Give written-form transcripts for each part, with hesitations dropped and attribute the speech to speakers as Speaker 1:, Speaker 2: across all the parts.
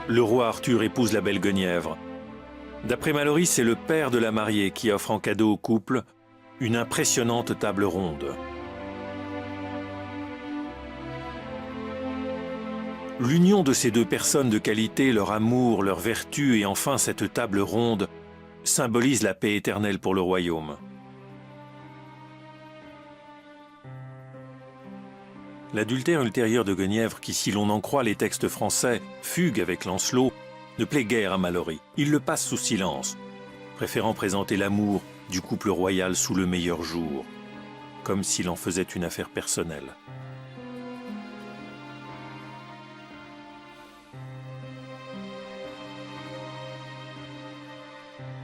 Speaker 1: le roi Arthur épouse la belle Guenièvre. D'après Malory, c'est le père de la mariée qui offre en cadeau au couple une impressionnante table ronde. L'union de ces deux personnes de qualité, leur amour, leur vertu et enfin cette table ronde symbolise la paix éternelle pour le royaume. L'adultère ultérieur de Guenièvre, qui, si l'on en croit les textes français, fugue avec Lancelot, ne plaît guère à Malory. Il le passe sous silence, préférant présenter l'amour du couple royal sous le meilleur jour, comme s'il en faisait une affaire personnelle.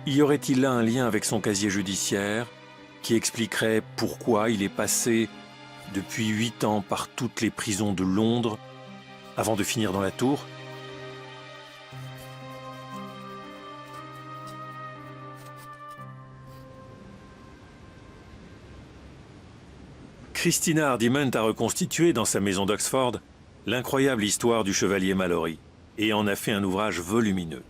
Speaker 1: Y aurait-il là un lien avec son casier judiciaire qui expliquerait pourquoi il est passé depuis 8 ans par toutes les prisons de Londres avant de finir dans la Tour? Christina Hardiment a reconstitué dans sa maison d'Oxford l'incroyable histoire du chevalier Malory et en a fait un ouvrage volumineux.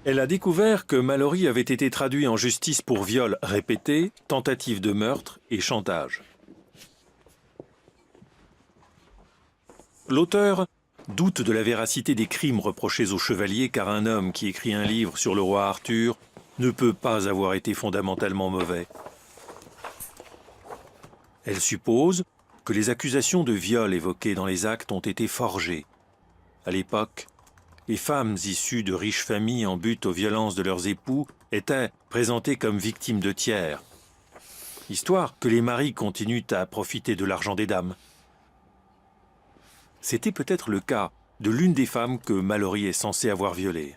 Speaker 1: Elle a découvert que Malory avait été traduit en justice pour viol répété, tentative de meurtre et chantage. L'auteur doute de la véracité des crimes reprochés au chevalier car un homme qui écrit un livre sur le roi Arthur ne peut pas avoir été fondamentalement mauvais. Elle suppose que les accusations de viol évoquées dans les actes ont été forgées. À l'époque, les femmes issues de riches familles en butte aux violences de leurs époux étaient présentées comme victimes de tiers, histoire que les maris continuent à profiter de l'argent des dames. C'était peut-être le cas de l'une des femmes que Malory est censé avoir violée.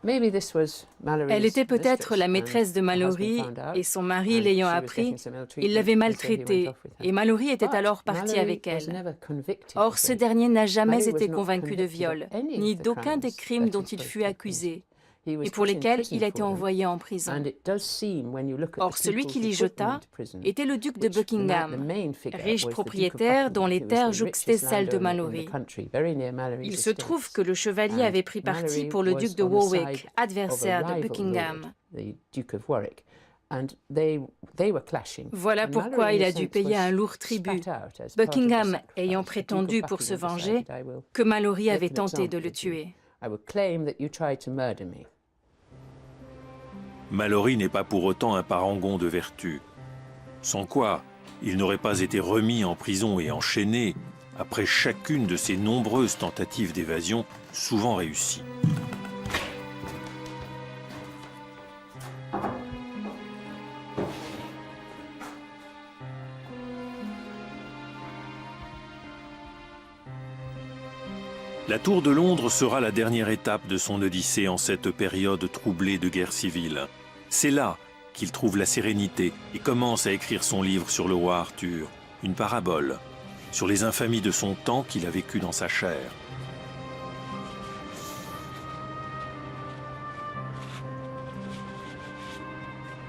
Speaker 2: Elle était peut-être la maîtresse de Malory et son mari l'ayant appris, il l'avait maltraitée et Malory était alors parti avec elle. Or, ce dernier n'a jamais été convaincu de viol, ni d'aucun des crimes dont il fut accusé et pour lesquels il a été envoyé en prison. Or, celui qui l'y jeta était le duc de Buckingham, riche propriétaire dont les terres jouxtaient celles de Malory. Il se trouve que le chevalier avait pris parti pour le duc de Warwick, adversaire de Buckingham. Voilà pourquoi il a dû payer un lourd tribut, Buckingham ayant prétendu pour se venger que Malory avait tenté de le tuer.
Speaker 1: Malory n'est pas pour autant un parangon de vertu, sans quoi il n'aurait pas été remis en prison et enchaîné après chacune de ses nombreuses tentatives d'évasion, souvent réussies. La Tour de Londres sera la dernière étape de son odyssée en cette période troublée de guerre civile. C'est là qu'il trouve la sérénité et commence à écrire son livre sur le roi Arthur, une parabole sur les infamies de son temps qu'il a vécu dans sa chair.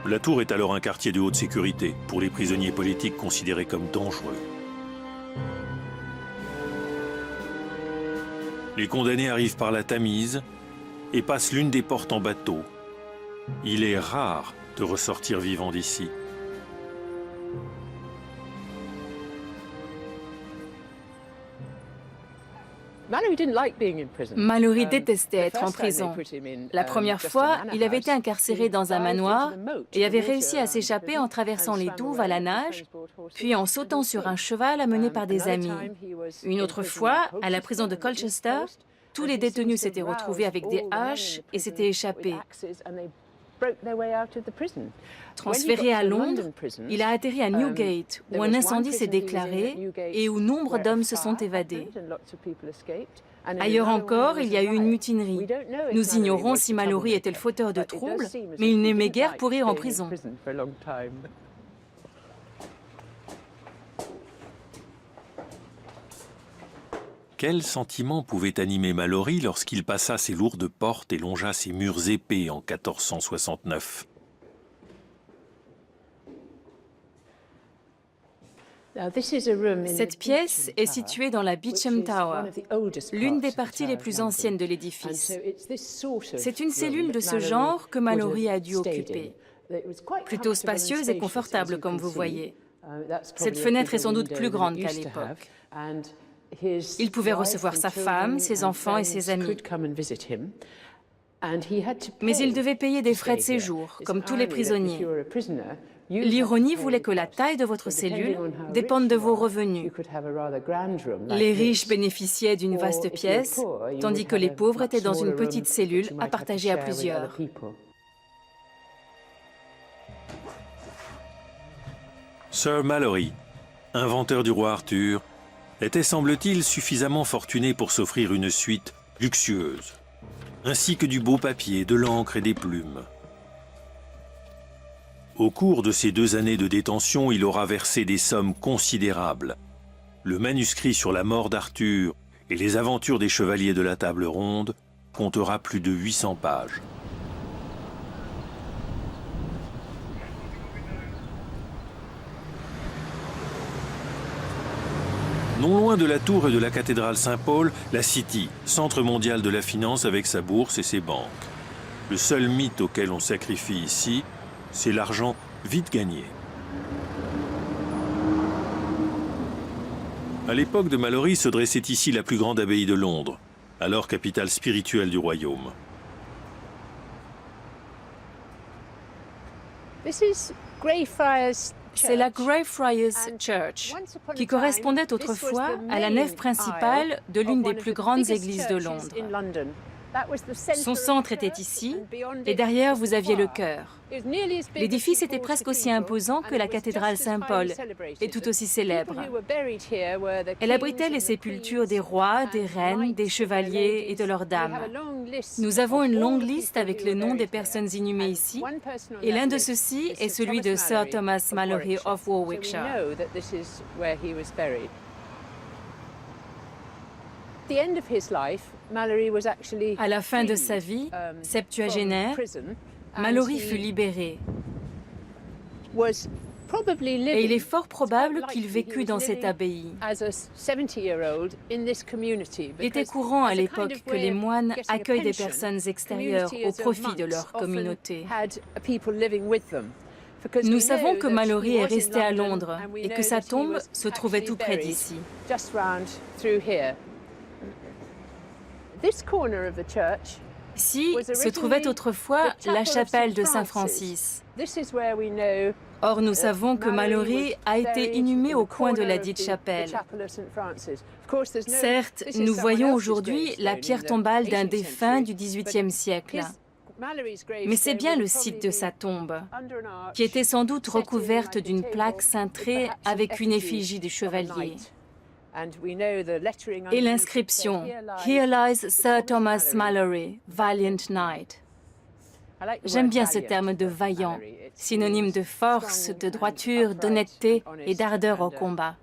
Speaker 1: La Tour est alors un quartier de haute sécurité pour les prisonniers politiques considérés comme dangereux. Les condamnés arrivent par la Tamise et passent l'une des portes en bateau. Il est rare de ressortir vivant d'ici.
Speaker 2: Malory détestait être en prison. La première fois, il avait été incarcéré dans un manoir et avait réussi à s'échapper en traversant les douves à la nage, puis en sautant sur un cheval amené par des amis. Une autre fois, à la prison de Colchester, tous les détenus s'étaient retrouvés avec des haches et s'étaient échappés. Transféré à Londres, il a atterri à Newgate, où un incendie s'est déclaré et où nombre d'hommes se sont évadés. Ailleurs encore, il y a eu une mutinerie. Nous ignorons si Malory était le fauteur de troubles, mais il n'aimait guère pourrir en prison.
Speaker 1: Quel sentiment pouvait animer Malory lorsqu'il passa ces lourdes portes et longea ces murs épais en 1469 ?
Speaker 2: Cette pièce est située dans la Beauchamp Tower, l'une des parties les plus anciennes de l'édifice. C'est une cellule de ce genre que Malory a dû occuper. Plutôt spacieuse et confortable, comme vous voyez. Cette fenêtre est sans doute plus grande qu'à l'époque. Il pouvait recevoir sa femme, ses enfants et ses amis. Mais il devait payer des frais de séjour, comme tous les prisonniers. L'ironie voulait que la taille de votre cellule dépende de vos revenus. Les riches bénéficiaient d'une vaste pièce, tandis que les pauvres étaient dans une petite cellule à partager à plusieurs.
Speaker 1: Sir Malory, inventeur du roi Arthur, était semble-t-il suffisamment fortuné pour s'offrir une suite luxueuse, ainsi que du beau papier, de l'encre et des plumes. Au cours de ces 2 années de détention, il aura versé des sommes considérables. Le manuscrit sur la mort d'Arthur et les aventures des chevaliers de la Table Ronde comptera plus de 800 pages. Non loin de la tour et de la cathédrale Saint-Paul, la City, centre mondial de la finance avec sa bourse et ses banques. Le seul mythe auquel on sacrifie ici, c'est l'argent vite gagné. À l'époque de Malory se dressait ici la plus grande abbaye de Londres, alors capitale spirituelle du royaume.
Speaker 2: C'est la Greyfriars Church, qui correspondait autrefois à la nef principale de l'une des plus grandes églises de Londres. Son centre était ici, et derrière vous aviez le chœur. L'édifice était presque aussi imposant que la cathédrale Saint-Paul, et tout aussi célèbre. Elle abritait les sépultures des rois, des reines, des chevaliers et de leurs dames. Nous avons une longue liste avec les noms des personnes inhumées ici, et l'un de ceux-ci est celui de Sir Thomas Malory of Warwickshire. À la fin de sa vie, septuagénaire, Malory fut libéré. Et il est fort probable qu'il vécut dans cette abbaye. Il était courant à l'époque que les moines accueillent des personnes extérieures au profit de leur communauté. Nous savons que Malory est resté à Londres et que sa tombe se trouvait tout près d'ici. Ici se trouvait autrefois la chapelle de Saint-Francis. Or, nous savons que Malory a été inhumé au coin de la dite chapelle. Certes, nous voyons aujourd'hui la pierre tombale d'un défunt du XVIIIe siècle. Mais c'est bien le site de sa tombe, qui était sans doute recouverte d'une plaque cintrée avec une effigie du chevalier. Et l'inscription « Here lies Sir Thomas Malory, valiant knight ». J'aime bien ce terme de vaillant, synonyme de force, de droiture, d'honnêteté et d'ardeur au combat.